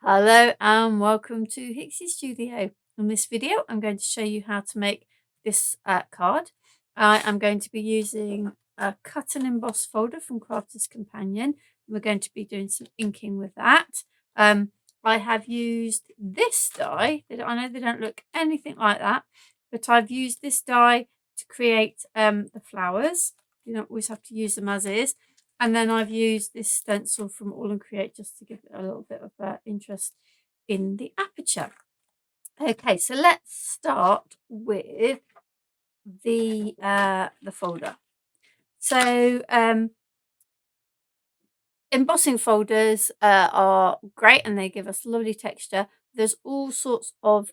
Hello and welcome to Hixxy Studio. In this video I'm going to show you how to make this card. I am going to be using a cut and emboss folder from Crafter's Companion. We're going to be doing some inking with that. I have used this die. I know they don't look anything like that, but I've used this die to create the flowers. You don't always have to use them as is. And then I've used this stencil from Aall Create just to give it a little bit of interest in the aperture. Okay, so let's start with the folder. So embossing folders are great and they give us lovely texture. There's all sorts of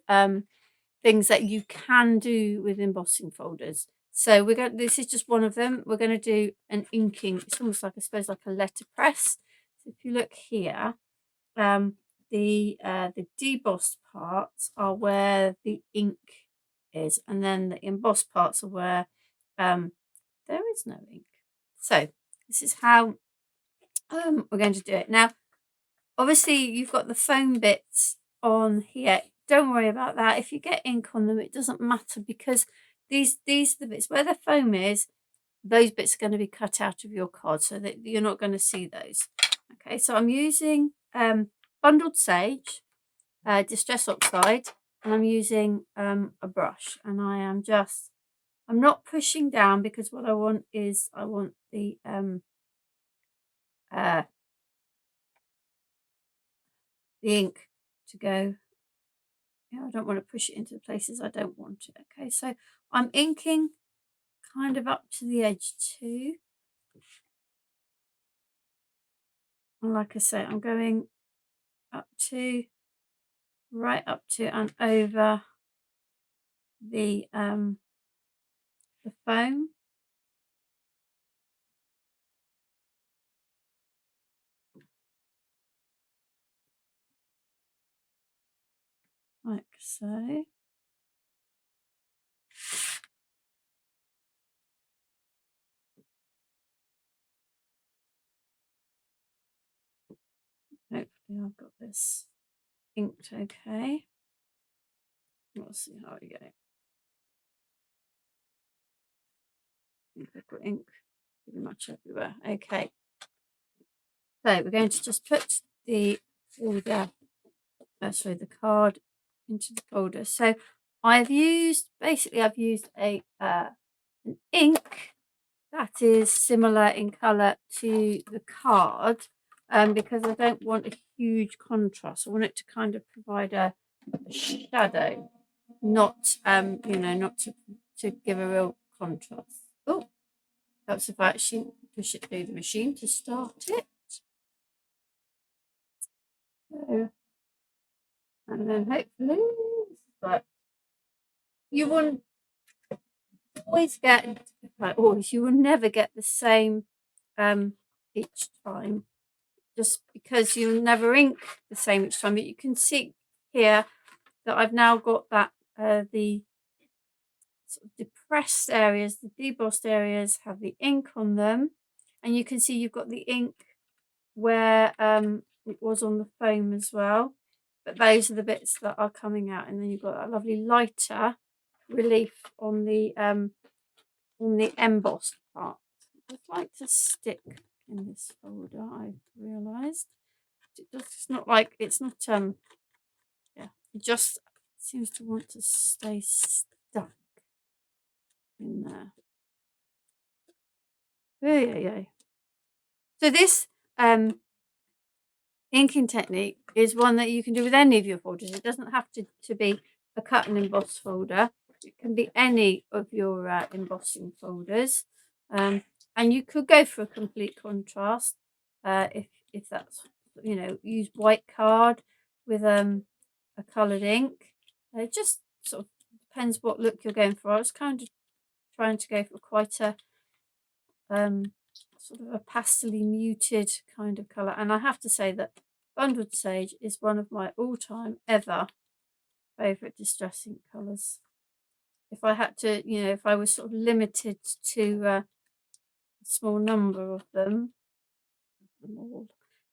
things that you can do with embossing folders. So this is just one of them. We're going to do an inking. It's almost like, I suppose, like a letterpress. So if you look here, the debossed parts are where the ink is, and then the embossed parts are where there is no ink. So this is how we're going to do it. Now, obviously, you've got the foam bits on here. Don't worry about that. If you get ink on them, it doesn't matter, because these are the bits where the foam is. Those bits are going to be cut out of your card so that you're not going to see those. Okay, so I'm using bundled sage, distress oxide, and I'm using a brush, and I'm not pushing down, because what I want is the ink to go. I don't want to push it into the places I don't want it. Okay, so I'm inking kind of up to the edge too. And like I say, I'm going right up to and over the foam. Like so. Hopefully I've got this inked okay. We'll see how we go. I've got ink pretty much everywhere. Okay. So we're going to just put the folder, the card into the folder. So I've used a an ink that is similar in colour to the card, because I don't want a huge contrast. I want it to kind of provide a shadow, not not to give a real contrast. Oh, that's if I actually push it through the machine to start it. So, and then hopefully, but you wouldn't always get, you will never get the same each time, just because you never ink the same each time. But you can see here that I've now got that the sort of depressed areas, the debossed areas have the ink on them, and you can see you've got the ink where it was on the foam as well, but those are the bits that are coming out, and then you've got that lovely lighter relief on the embossed part. I'd like to stick in this folder, I've realised. It's not yeah, it just seems to want to stay stuck in there. Yeah. So this inking technique is one that you can do with any of your folders. It doesn't have to be a cut and emboss folder. It can be any of your embossing folders, and you could go for a complete contrast if that's, use white card with a coloured ink. It just sort of depends what look you're going for. I was kind of trying to go for quite a sort of a pastely muted kind of colour, and I have to say that bundled sage is one of my all-time ever favourite distress ink colours. If I had to, if I was sort of limited to a small number of them all,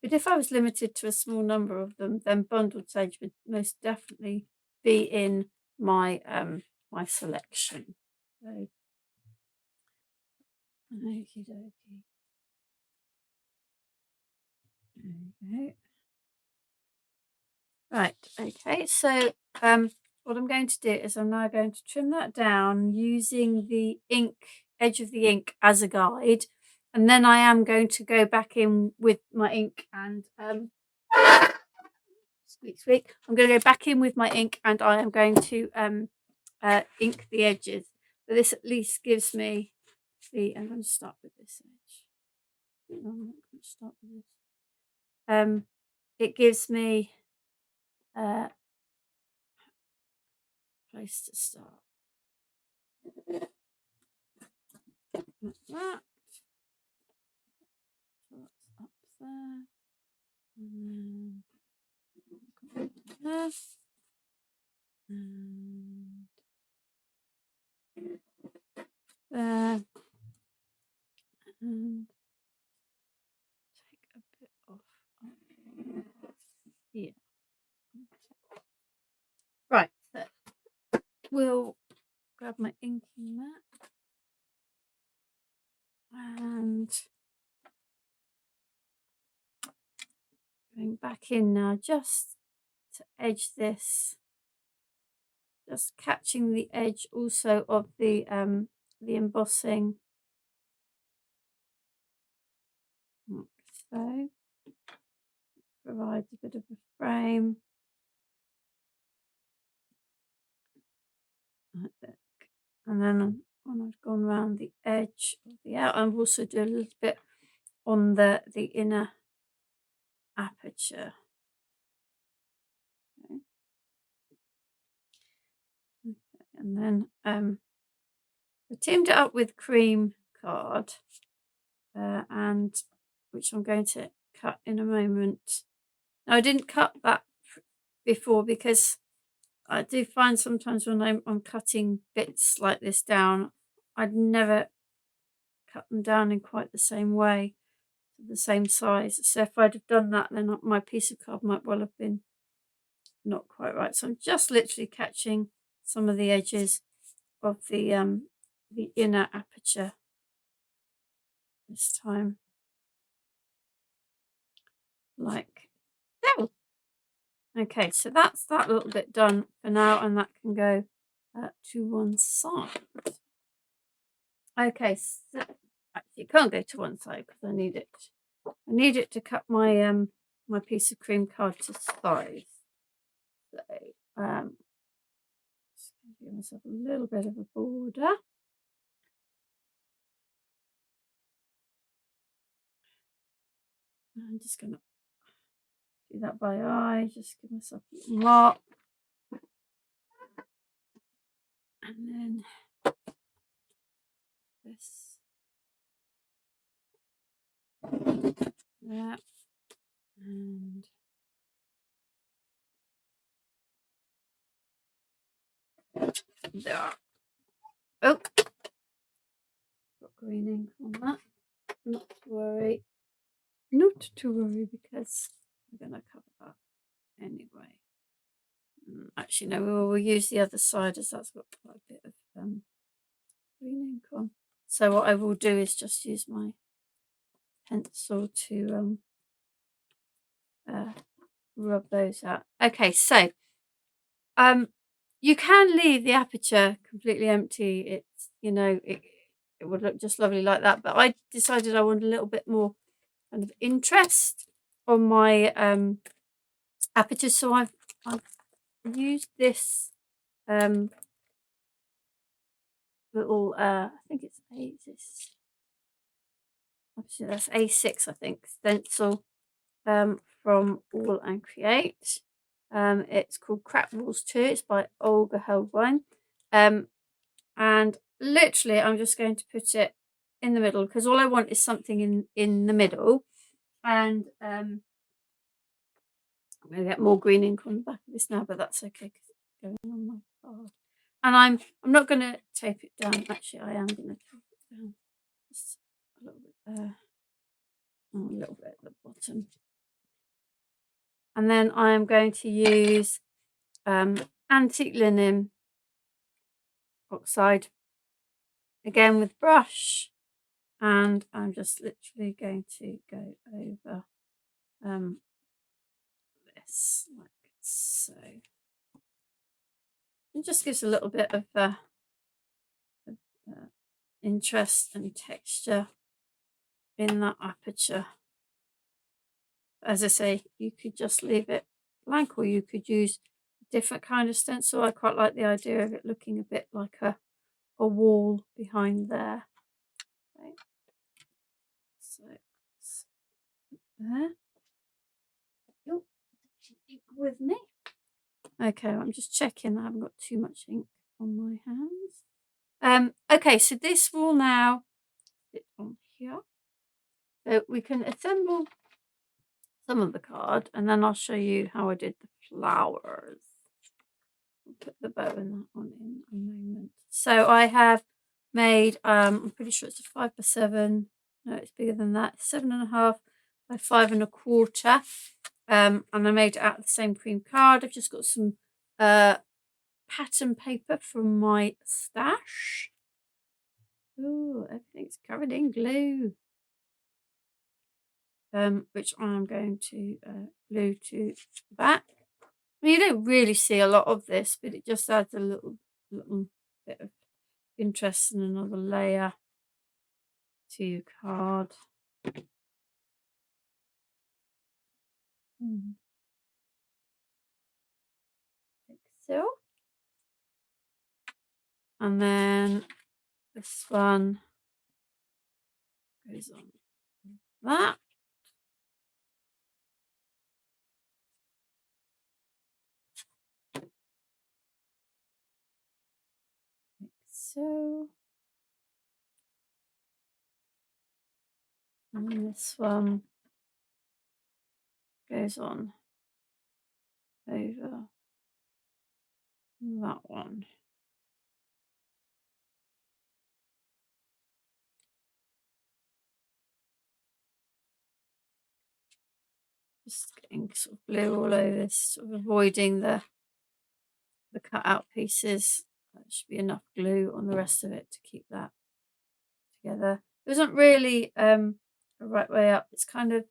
But if I was limited to a small number of them, then bundled sage would most definitely be in my my selection. So, okie dokie. There we go. Right, okay, so what I'm going to do is I'm now going to trim that down using the ink, edge of the ink as a guide, and then I am going to go back in with my ink and squeak squeak. I'm going to go back in with my ink and I am going to ink the edges. But this at least gives me the, I'm going to start with this edge. No, I'm not going to start with this. It gives me place to start. Like that. So that's up there. And then there. And there. And take a bit off here. Right, so we'll grab my inking mat and going back in now just to edge this, just catching the edge also of the embossing, like so. Provides a bit of a frame. Like that. And then when I've gone around the edge of the out, I've also do a little bit on the inner aperture. Okay. Okay. And then I teamed it up with cream card, and which I'm going to cut in a moment. Now I didn't cut that before because I do find sometimes when I'm cutting bits like this down, I'd never cut them down in quite the same way, the same size. So if I'd have done that, then my piece of card might well have been not quite right. So I'm just literally catching some of the edges of the inner aperture this time, like so. Okay, so that's that little bit done for now, and that can go to one side. Okay, so actually it can't go to one side because I need it. I need it to cut my my piece of cream card to size. So just give myself a little bit of a border. I'm just gonna do that by eye, just give myself a little mark. And then this there and there. Oh, got green ink on that. Not to worry. Not to worry because I'm gonna cover that anyway. Actually, no, we'll use the other side as that's got quite a bit of green ink on. So what I will do is just use my pencil to rub those out. Okay, so you can leave the aperture completely empty. It's, you know, it would look just lovely like that. But I decided I wanted a little bit more kind of interest on my aperture, so I've used this little I think it's obviously that's A6, I think, stencil from Aall Create. It's called Crack Walls 2. It's by Olga Heldwein. And literally I'm just going to put it in the middle because all I want is something in the middle. And I'm going to get more green ink on the back of this now, but that's okay because it's going on my card. And I'm not going to tape it down. Actually, I am going to tape it down just a little bit there. Oh, a little bit at the bottom. And then I am going to use antique linen oxide again with brush, and I'm just literally going to go over this like so. It just gives a little bit of interest and texture in that aperture. As I say, you could just leave it blank, or you could use a different kind of stencil. I quite like the idea of it looking a bit like a wall behind there. Okay. So there. Oh, ink with me. Okay, I'm just checking I haven't got too much ink on my hands. Okay, so this will now sit on here. So we can assemble some of the card, and then I'll show you how I did the flowers. I'll put the bow in that one in a moment. So I have made, I'm pretty sure it's a 5x7. No, it's bigger than that. 7.5 by 5.25. And I made it out of the same cream card. I've just got some pattern paper from my stash. Oh, everything's covered in glue. Which I'm going to glue to the back. I mean, you don't really see a lot of this, but it just adds a little bit of interest and another layer to your card. Like so. And then this one goes on that. Like so. And this one goes on over that one. Just getting sort of glue all over this, sort of avoiding the cut out pieces. That should be enough glue on the rest of it to keep that together. It isn't really a right way up. It's kind of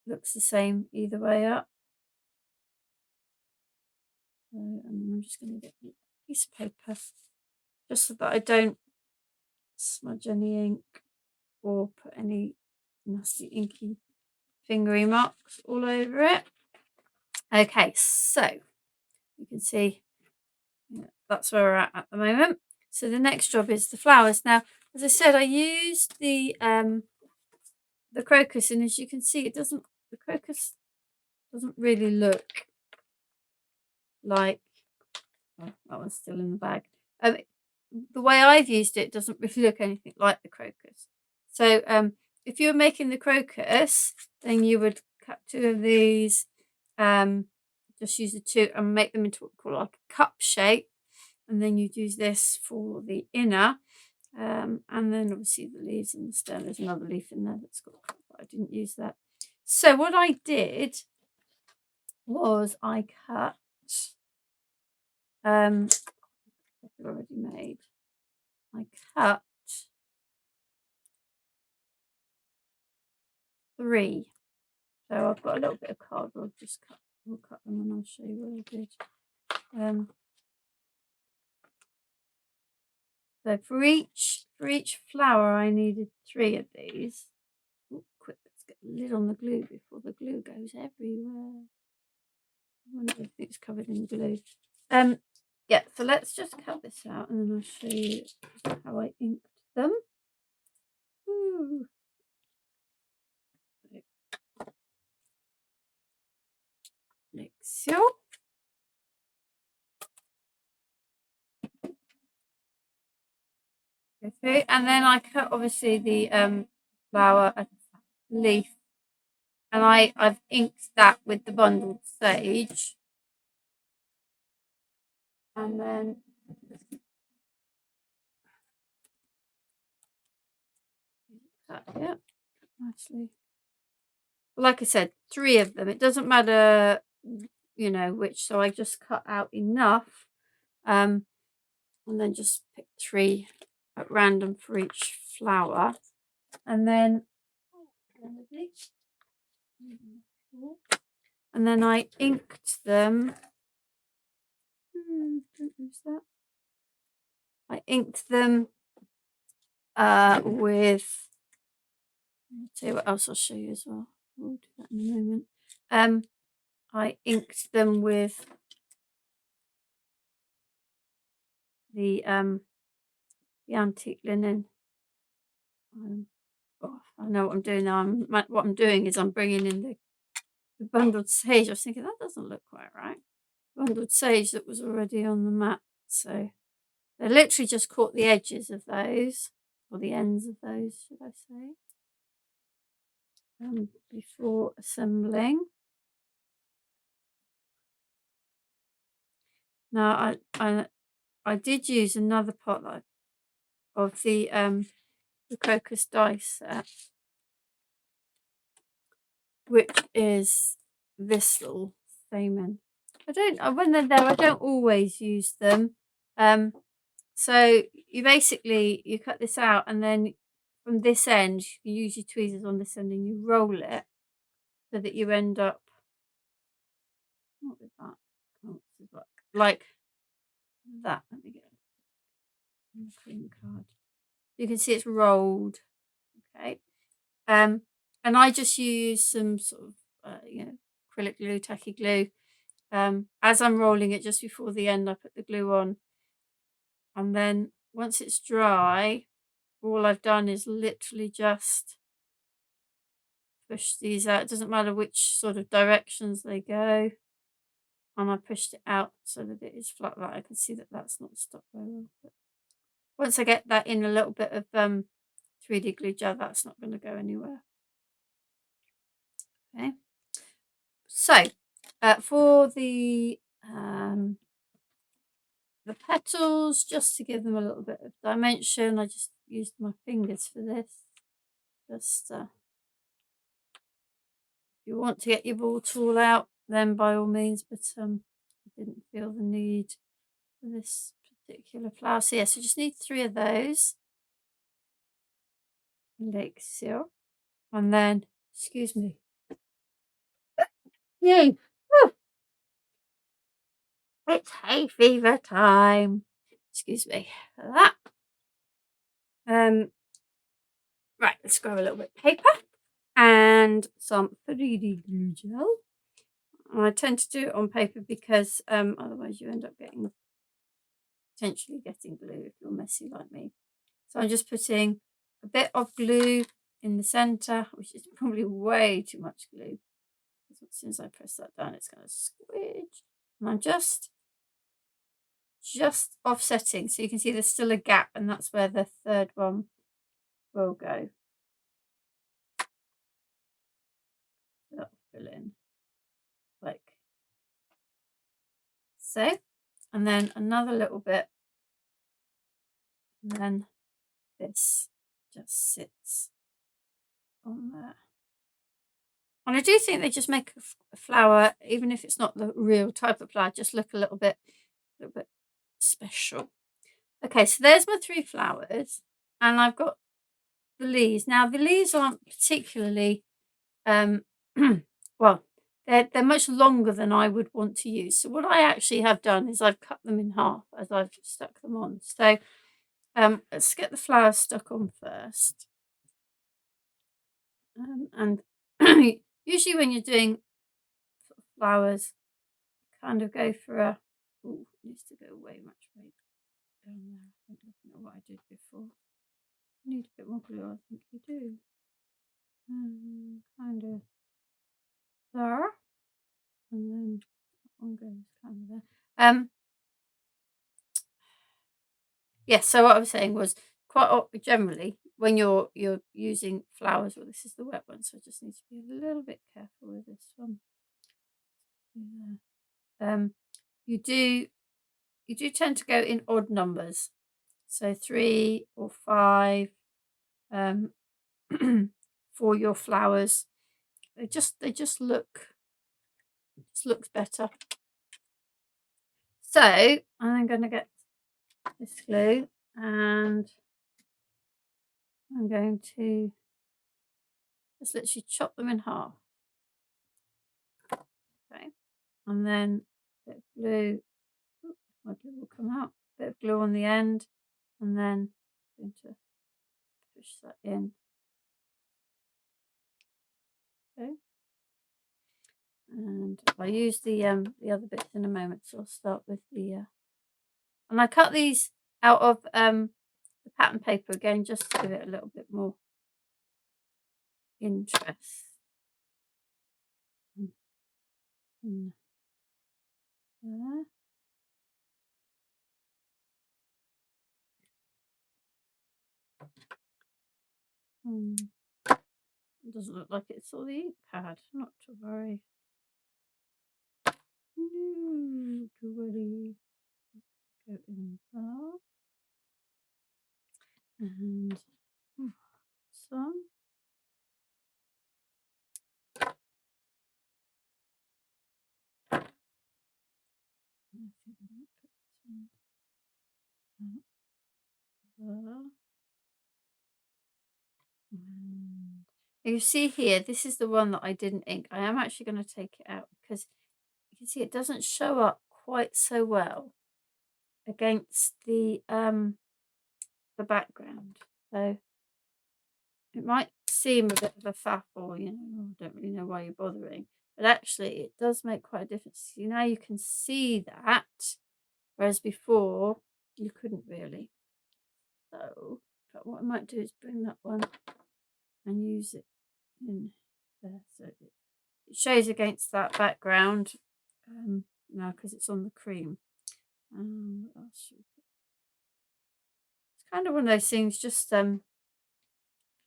looks the same either way up. And I'm just going to get a piece of paper just so that I don't smudge any ink or put any nasty inky fingery marks all over it. Okay, so you can see that's where we're at the moment. So the next job is the flowers. Now, as I said, I used the crocus, and as you can see, the crocus doesn't really look like, oh, that one's still in the bag. The way I've used it doesn't really look anything like the crocus. So if you were making the crocus, then you would cut 2 of these, just use the 2 and make them into what we call like a cup shape, and then you'd use this for the inner, and then obviously the leaves and the stem. There's another leaf in there that's got, but I didn't use that. So what I did was I cut already made. I cut 3. So I've got a little bit of cardboard. We'll cut them and I'll show you what I did. So for each flower, I needed 3 of these. Oh, quick, let's get the lid on the glue before the glue goes everywhere. I wonder if everything's covered in glue. Yeah, so let's just cut this out and then I'll show you how I inked them. Ooh. Like so. Okay, and then I cut obviously the flower leaf, and I've inked that with the bundled sage, and then cut it nicely. Like I said, 3 of them. It doesn't matter you know, which, so I just cut out enough, and then just pick 3 at random for each flower, and then I inked them. Don't lose that. I inked them with, I'll tell you what else I'll show you as well. We'll do that in a moment. I inked them with the antique linen. I know what I'm doing now. What I'm doing is I'm bringing in the bundled sage. I was thinking that doesn't look quite right. Bundled sage that was already on the mat. So I literally just caught the edges of those, or the ends of those, should I say, before assembling. Now I did use another pot of the crocus dice set, which is this little stamen. When they're there, I don't always use them. So you cut this out, and then from this end you use your tweezers on this end and you roll it so that you end up, what with that? Like that. Let me get a cream card. You can see it's rolled. Okay. And I just use some sort of acrylic glue, tacky glue. As I'm rolling it, just before the end, I put the glue on, and then once it's dry, all I've done is literally just push these out. It doesn't matter which sort of directions they go, and I pushed it out so that it is flat. Like I can see that that's not stuck very well. But once I get that in a little bit of 3D glue gel, that's not going to go anywhere. Okay. So for the petals, just to give them a little bit of dimension, I just used my fingers for this. Just if you want to get your ball tool out, then by all means, but I didn't feel the need for this particular flower. So yes, you just need 3 of those. Like so. And then, excuse me. Yay! Woo. It's hay fever time. Excuse me for that. Right, let's grab a little bit of paper and some 3D glue gel. And I tend to do it on paper because otherwise you end up potentially getting glue if you're messy like me. So I'm just putting a bit of glue in the center, which is probably way too much glue. As soon as I press that down, it's going to squidge. And I'm just offsetting, so you can see there's still a gap, and that's where the 3rd one will go. That'll fill in like so, and then another little bit, and then this just sits on there. And I do think they just make a flower, even if it's not the real type of flower, just look a little bit special. Okay, so there's my 3 flowers, and I've got the leaves. Now the leaves aren't particularly well, they're much longer than I would want to use. So what I actually have done is I've cut them in half as I've stuck them on. So let's get the flowers stuck on first. And usually when you're doing flowers, kind of go for a, oh, it needs to go way much way down there. I think looking at what I did before. I need a bit more glue, I think you do. Kind of there. And then that one goes kind of there. Yes, so what I was saying was quite generally when you're using flowers, well, this is the wet one, so I just need to be a little bit careful with this one. Yeah. You do tend to go in odd numbers, so 3 or 5 for your flowers. They just look just looks better. So I'm going to get this glue and I'm going to just literally chop them in half. Okay, and then a bit of glue. Oops, my glue will come out. A bit of glue on the end, and then I'm going to push that in. Okay, and I'll use the other bits in a moment. So I'll start with the and I cut these out of the pattern paper again, just to give it a little bit more interest. In there. It doesn't look like it's all the ink pad, not to worry. No, to worry. Go in there. And some. I think I'm going to put some there. And you see here, this is the one that I didn't ink. I am actually going to take it out because you can see it doesn't show up quite so well against the background. So it might seem a bit of a faff, or I don't really know why you're bothering, but actually it does make quite a difference. See, now you can see that, whereas before you couldn't really. So but what I might do is bring that one and use it in there so it shows against that background now because it's on the cream. What else should we put? It's kind of one of those things, just play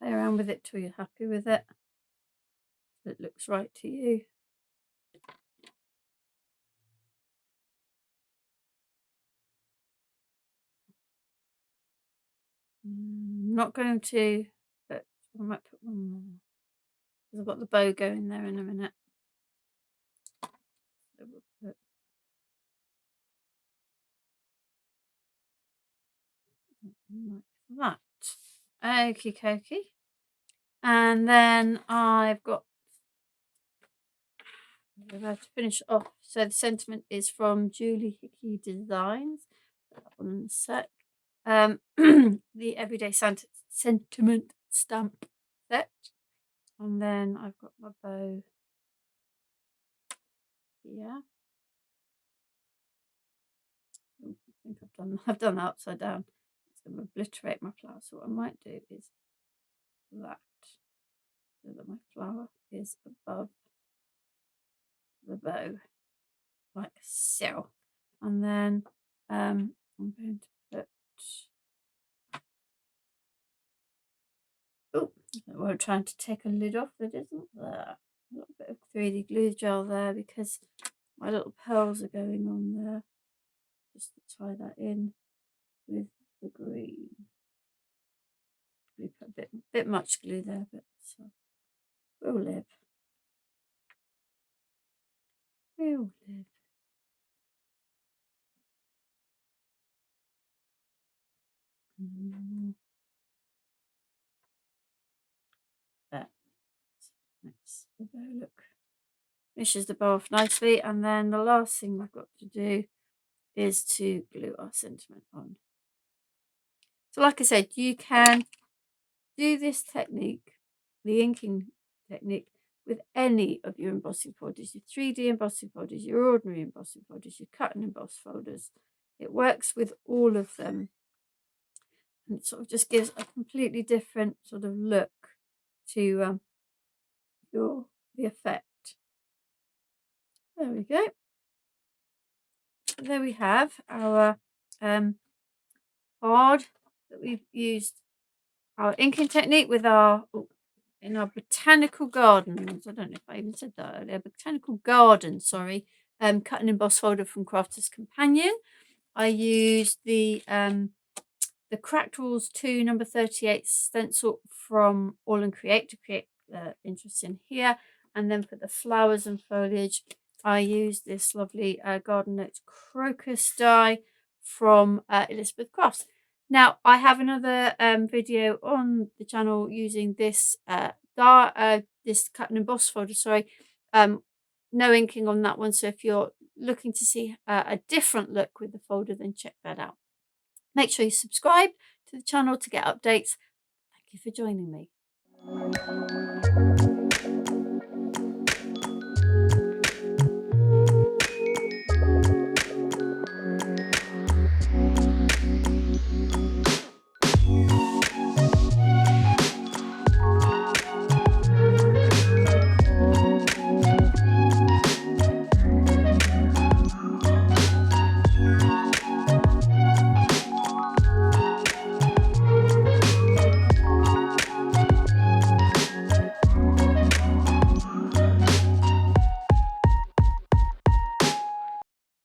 around with it till you're happy with it, so it looks right to you. I'm not going to, but I might put one there because I've got the bow going there in a minute. So we'll put like that. Okie dokie. And then I've got, I'm about to finish off. So the sentiment is from Julie Hickey Designs. Put that one in a sec. The Everyday Sentiment stamp set. And then I've got my bow here. I think I've done that upside down. It's going to obliterate my flower. So what I might do is that, so that my flower is above the bow, like so. And then I'm going to put, oh, we're trying to take a lid off that isn't there. A little bit of 3D glue gel there because my little pearls are going on there. Just to tie that in with the green. We put a bit much glue there, but so we'll live. We'll live. That makes the bow look, finishes the bow off nicely, and then the last thing we've got to do is to glue our sentiment on. So like I said, you can do this technique, the inking technique, with any of your embossing folders, your 3D embossing folders, your ordinary embossing folders, your cut and emboss folders. It works with all of them. And it sort of just gives a completely different sort of look to the effect. There we go. There we have our card that we've used our inking technique with our in our botanical gardens. I don't know if I even said that earlier. Botanical garden, sorry. Cut and emboss folder from Crafter's Companion. I used the Cracked Rules 2 number 38 stencil from Aall Create to create interest in here. And then for the flowers and foliage, I used this lovely Garden Notes Crocus die from Elizabeth Crafts. Now, I have another video on the channel using this this cut and emboss folder, sorry. No inking on that one, so if you're looking to see a different look with the folder, then check that out. Make sure you subscribe to the channel to get updates. Thank you for joining me.